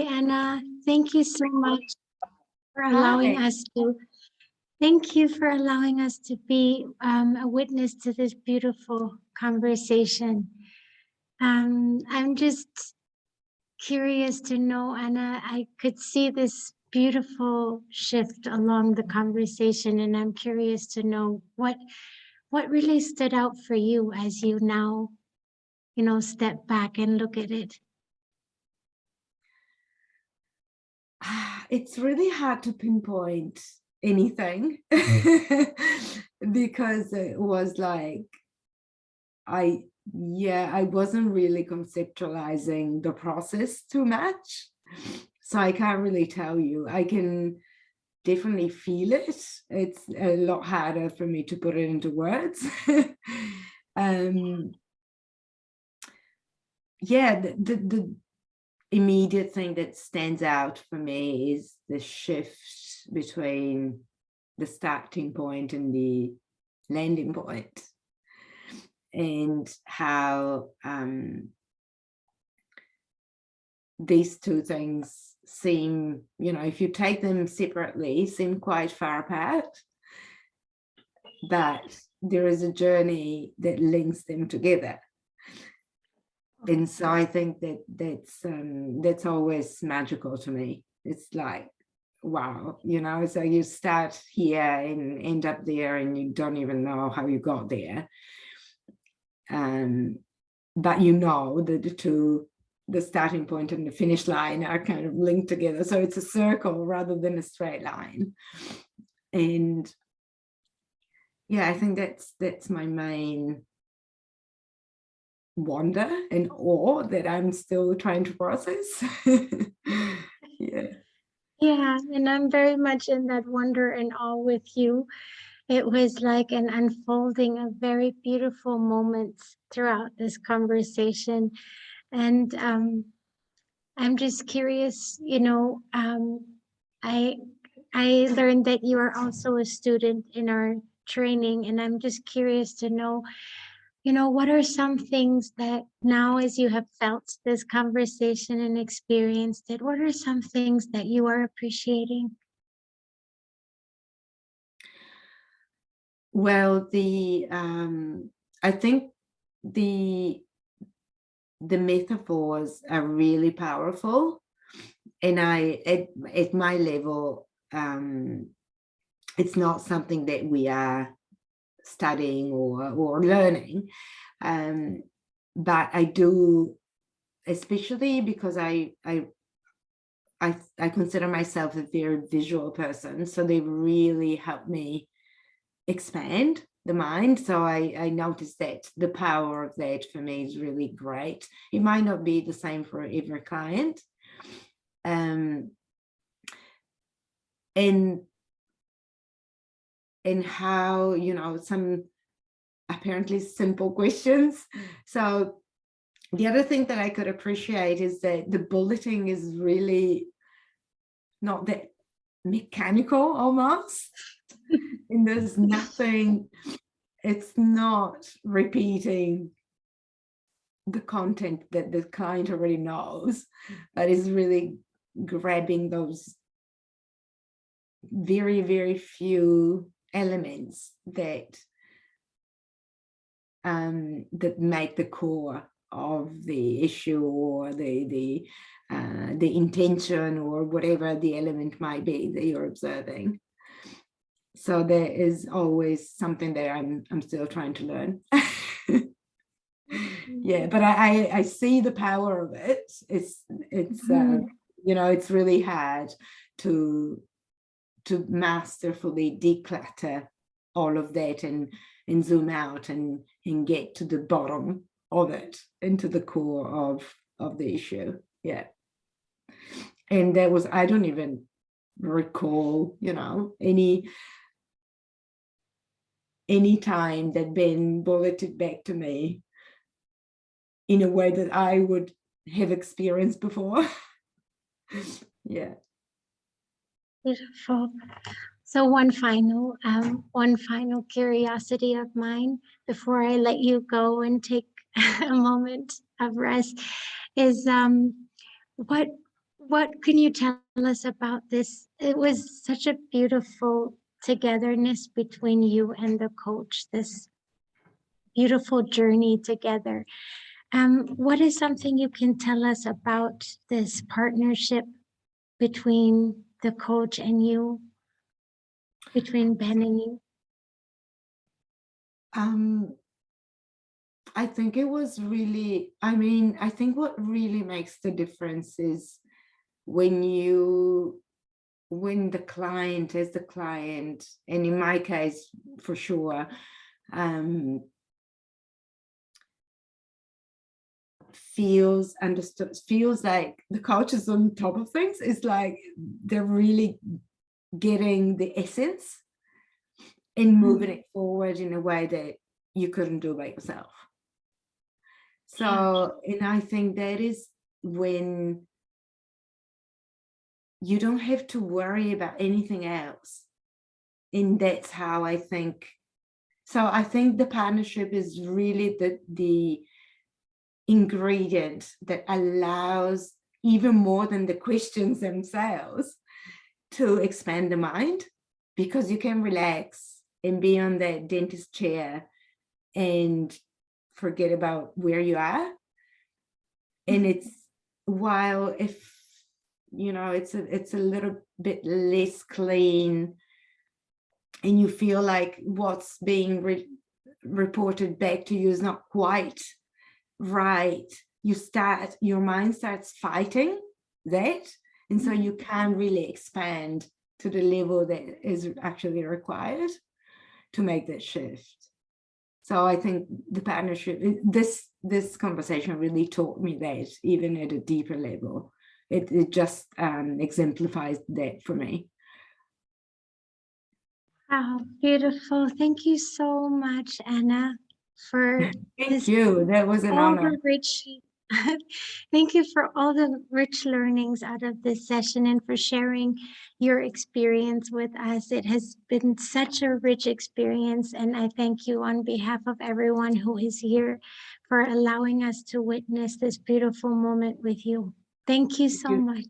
Anna, thank you so much for allowing Hi. us to. Thank you for allowing us to be a witness to this beautiful conversation. I'm just curious to know, Anna. I could see this beautiful shift along the conversation, and I'm curious to know what really stood out for you as you now, step back and look at it. It's really hard to pinpoint anything because it was like I wasn't really conceptualizing the process too much. So I can't really tell you. I can definitely feel it. It's a lot harder for me to put it into words. Yeah, the immediate thing that stands out for me is the shift between the starting point and the landing point, and how these two things seem, if you take them separately, seem quite far apart, but there is a journey that links them together. And so I think that's always magical to me. It's like, wow, so you start here and end up there and you don't even know how you got there. But that the starting point and the finish line are kind of linked together. So it's a circle rather than a straight line. And yeah, I think that's my main wonder and awe that I'm still trying to process. Yeah, and I'm very much in that wonder and awe with you. It was like an unfolding of very beautiful moments throughout this conversation. And I'm just curious, I I learned that you are also a student in our training, and I'm just curious to know, what are some things that now, as you have felt this conversation and experienced it, what are some things that you are appreciating? Well, I think the metaphors are really powerful, and at my level, it's not something that we are studying or learning, but I do, especially because I consider myself a very visual person, so they really help me expand the mind. So I noticed that the power of that for me is really great. It might not be the same for every client. And how, some apparently simple questions. So the other thing that I could appreciate is that the bulleting is really not that mechanical almost. And there's nothing, it's not repeating the content that the client already knows, but is really grabbing those very, very few elements that that make the core of the issue, or the intention, or whatever the element might be that you're observing. So there is always something there I'm still trying to learn. Yeah, but I see the power of it. It's it's really hard to masterfully declutter all of that and zoom out and get to the bottom of it, into the core of the issue. Yeah. And that was, I don't even recall, any time that Ben bulleted back to me in a way that I would have experienced before. Yeah. Beautiful. So one final curiosity of mine before I let you go and take a moment of rest is what What can you tell us about this? It was such a beautiful togetherness between you and the coach, this beautiful journey together. What is something you can tell us about this partnership between the coach and you, between Ben and you? I think it was really, I think what really makes the difference is when the client is the client, and in my case, for sure, feels understood, feels like the coach is on top of things. It's like they're really getting the essence and moving it forward in a way that you couldn't do by yourself. So, and I think that is when you don't have to worry about anything else. And that's how I think. So I think the partnership is really the ingredient that allows, even more than the questions themselves, to expand the mind, because you can relax and be on the dentist chair and forget about where you are. And it's, while if it's a little bit less clean and you feel like what's being reported back to you is not quite right, your mind starts fighting that, and so you can't really expand to the level that is actually required to make that shift. So I think the partnership, this conversation really taught me that, even at a deeper level. It just exemplifies that for me. Wow, beautiful. Thank you so much, Anna, for Thank you. That was an all honor. the rich thank you for all the rich learnings out of this session and for sharing your experience with us. It has been such a rich experience, and I thank you on behalf of everyone who is here for allowing us to witness this beautiful moment with you. Thank you so much.